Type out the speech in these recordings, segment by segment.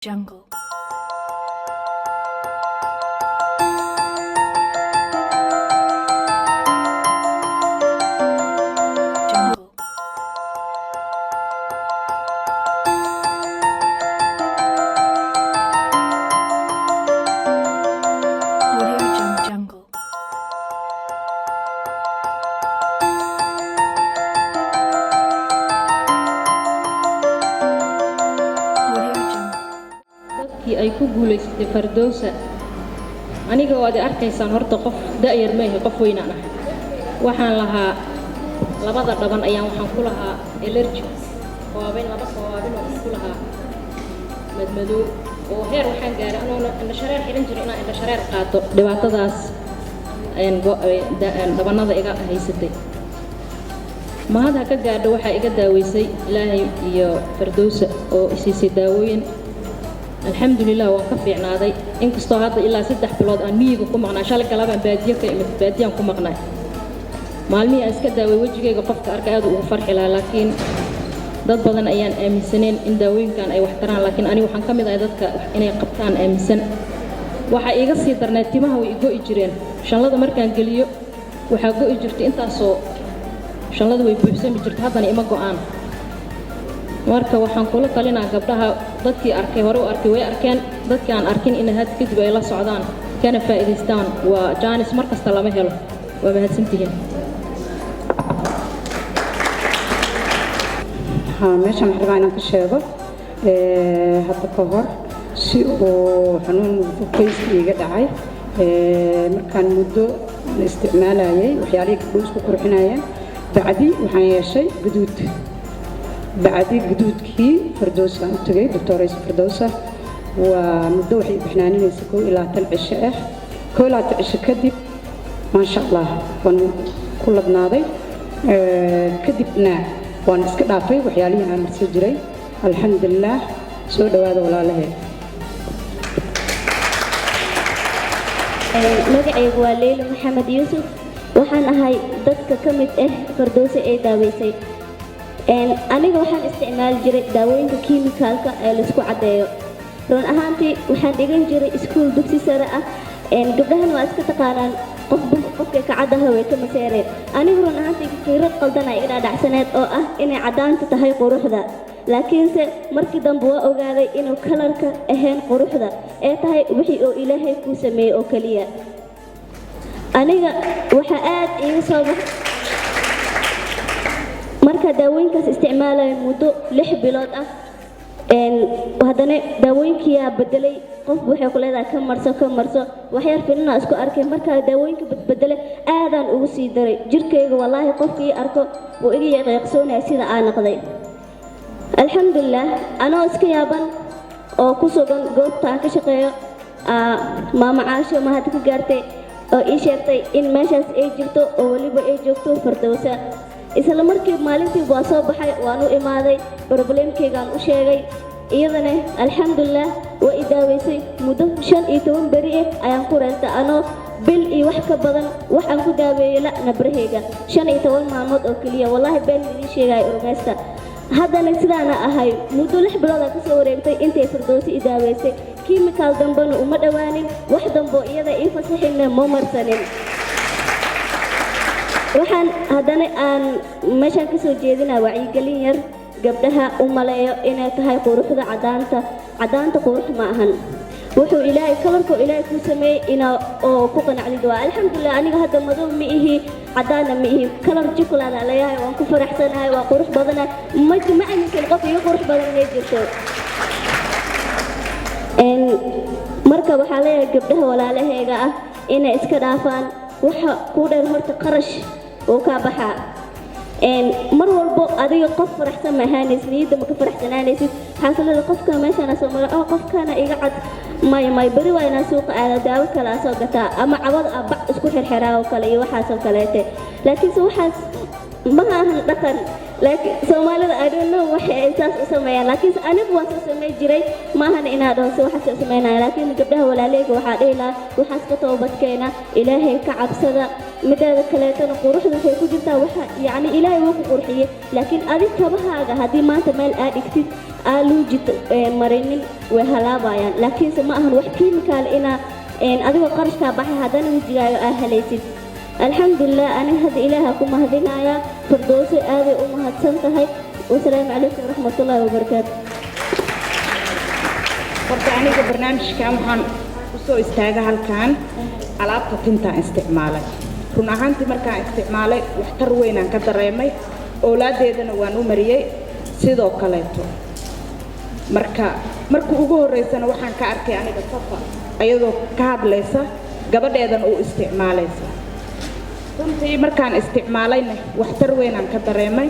Jungle. Jungle. Jungle. ay ku guuleysatay Fardowsa aniga oo aad arkaysaan horta qof da'yar ma yahay qof weyn ah waxaan lahaa labada dhaban ayaan waxaan ku lahaa allergy qaabeen laba qaabeen oo ku lahaa madmadow oo heer waxaan gaaray anoo indha shareer xiran jiray inaan indha shareer qaato dhibaatadaas dhabanada iga haysatay ma hada ka gaadho waxa iga daaweysay Ilaahay iyo Fardowsa oo isiisay daawooyin الحمد لله وكفي عنادي إنك استوعبت إلا 6 بلاد أميغ وكمقنا شالك لابا بادية كإمت بادية وكمقنا معلمي أسكت داوي وجهي قفك أركاد وفرح لها لكن ضد بدن أيام آمن سنين إن داوين كان أي واحتران لكن أنا وحن كم إذا ضدك إني قبطان آمن سن وحا إيقصي درناتي ما هو إيقو إجرين شان الله مركان قليو وحا قو إجرتي إنت أصو شان الله ويبوحسن بجرت هذا إما قوان marka waxaan kula talinaa gabdhaha dadkii arkay hore u arkay way arkeen dadkii aan arkin in had kadib ay la socdaan kana faa'iideystaan waa jaanis markasta lama helo waa mahadsantihiin meeshan waxaan rabaa inaan ka sheego hadda ka hor si uu xanuun fukays iga dhacay markaan muddo isticmaalayay waxyaalihii gabdhuhu isku qurxinayeen bacdi waxaan yeeshay guduud بعد جدودكي فردوسة تجي دكتورة فردوسة ومدة وحي بحنانين يسكو إلى تلعشة كل تعيش كذب ما شاء الله كل بناضي كذبنا ونسكت عفي وحيالي عن مسجري الحمد لله سود هذا ولا له مجاي والليل محمد يوسف وحنا هاي دتك كمت فردوسة داويسي aniga waxaan isticmaal jiray daawooyinka kiimikaalka ee la isku cadeeyo run ahaantii waxaan dhigan jiray iskuul dugsi sare ah gabdhahan waa iska taqaanaan qofka ka cadaha way ka maseereen aniga run ahaantii fikrad qaldan ay ila dhacsaneed oo ah inay cadaanta tahay quruxda laakiinse markii dambe waa ogaaday inuu kalarka ahayn quruxda ee tahay wixii oo Ilaahay ku sameeyay oo kaliya aniga waxa aad iga soo marka daawooyinkaas isticmaalay muddo 6 bilood ah hadana daawooyinkiya bedelay qof waxay ku leedahay ka marso wax yar fiilna isku arkay marka daawooyinka bedelay aadan ugu sii daray jirkayga wallahi qofkii arko oo iga yaqsoonay sida aan noqday alxamdulillah ana iska yaaban oo ku sugan goobta ka shaqeeyo maama caasho ma had ka gaartay oo ii sheegtay in meeshaas ay jirto oo waliba ay joogto Fardowsa isla markii maalintii waa soo baxay waan u imaaday problemkaygaan u sheegay iyadana alxamdulillah waa i daaweysay muddo 15 bari ayaan ku reestay anoo bil iyo wax ka badan waxaan ku daaweeyay la nabrahayga 15 maalmood oo kaliya wallahi been idin sheegay urmeysta haddana sidaana ahay muddo 6 bilood ka soo wareegtay intay Fardowsi i daaweysay kiimikaal dambana uma dhawaanin wax dambo iyada ii fasaxina ma marsanin waxaan haddana aan meeshan ka soo jeedinaa wacyigelin yar gabdhaha u maleeyo inay tahay quruxda cadaanta qurux ma ahan wuxuu Ilaahay kalarka Ilaahay ku sameeyay ina oo ku qanacdido alxamdulillah aniga hadda madow ma ihi cadaana ma ihi kalar jikulaada leeyahay waan ku faraxsanahay waa qurux badan ma aaminsan qof iyo qurux badan inay jirto marka waxaa leeyahay gabdhaha walaalahayga ah inay iska dhaafaan waxa ku dheer horta qarash oo ka baxa mar walbo adiga qof faraxsan ma ahaanaysid niyada ma ka faraxsanaanaysid xaasilada qofka meeshan soo mara oo qofkana iga cad may bari waa inaan suuq aado daawo kala soo gataa ama cabad aba isku xirxiraa oo kale iyo waxaas oo kaleete laakiin waxaas ma ahan dhaqan laakiin Soomaalida I don't know waxa ay taas u sameeyaan laakiin anigu waan soo sameey jiray maahan inaad dhaho waxa soo sameeyay laakiin gabdhaha walaaleyga waxa dheelaa waxaas ka toobadkeena Ilaahay ka cabsada midada kaleetana quruxda waxay ku jirtaa waxa yaani Ilaahay wuu ku qurxiyay laakiin adiga kabahaaga hadii maanta meel aad dhigtid aaluujid marinin way halaabayaan laakiin ma ahan wax kiimikaal ina adigoo qarashka baxay hadana wajigaaga aa helaysid alxamdulillah ani hada Ilaaha ku mahadinaya firdawsi aad u mahadsantahay wassalaamu calaykum waraxmatullaahi wabarakaatuh horta aniga barnaamijkan waxaan u soo istaagay halkan alaabta tinta isticmaalay run ahaantii markaan isticmaalay waxtar weyn aan ka dareemay oolaadeedana waan u mariyay sidoo kaleeto marka ugu horeysana waxaan ka arkay aniga safa ayadoo ka hadlaysa gabadheedan uu isticmaalaysa runtii markaan isticmaalayna waxtar weyn aan ka dareemay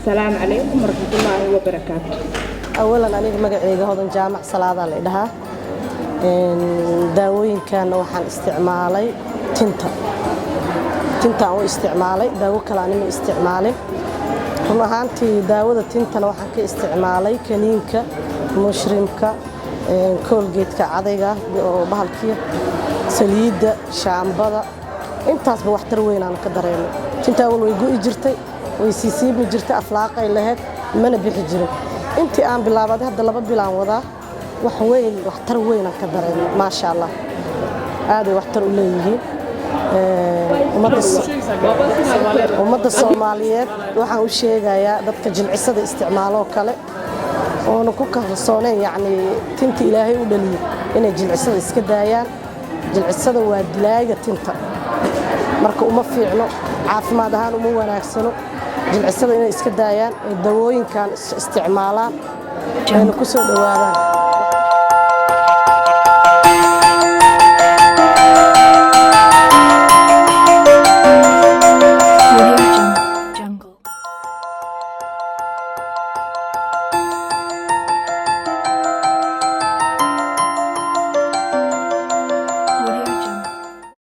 salaamu calaykum waraxmatullaahi wabarakaatuh أولاً أنا مجموعة هذا جامع صلاة على إلها داوين كان وحن استعمالي تنتا أو استعمالي داو كلامي من استعمالي هم هانتي داود تنتا وحن كاستعمالي كنينك مشرمك كولجيت كعادية بهالكية سليد شامبرة intaas ba wax tar weyn aan ka dareemay tinta wal way go'i jirtay way siisiib jirtay aflaaqay lahayd mana bixi jirin intii aan bilaabaday hadda 2 bilaan wada wax weyn wax tar weyn aan ka dareemay ma sha Allah aad wax tar u leeyihiin ummadda Soomaaliyeed waxaan u sheegayaa dadka jilcisada isticmaalo kale oo ku kalsooneen yaani tinta Ilaahay u dhaliyo inay jilcisada iska daayaan jilcisada waa dilaaga tinta marka uma fiicno caafimaad ahaan uma wanaagsano jilcisada inay iska daayaan dawooyinkan isticmaalaan ayna ku soo dhawaadaan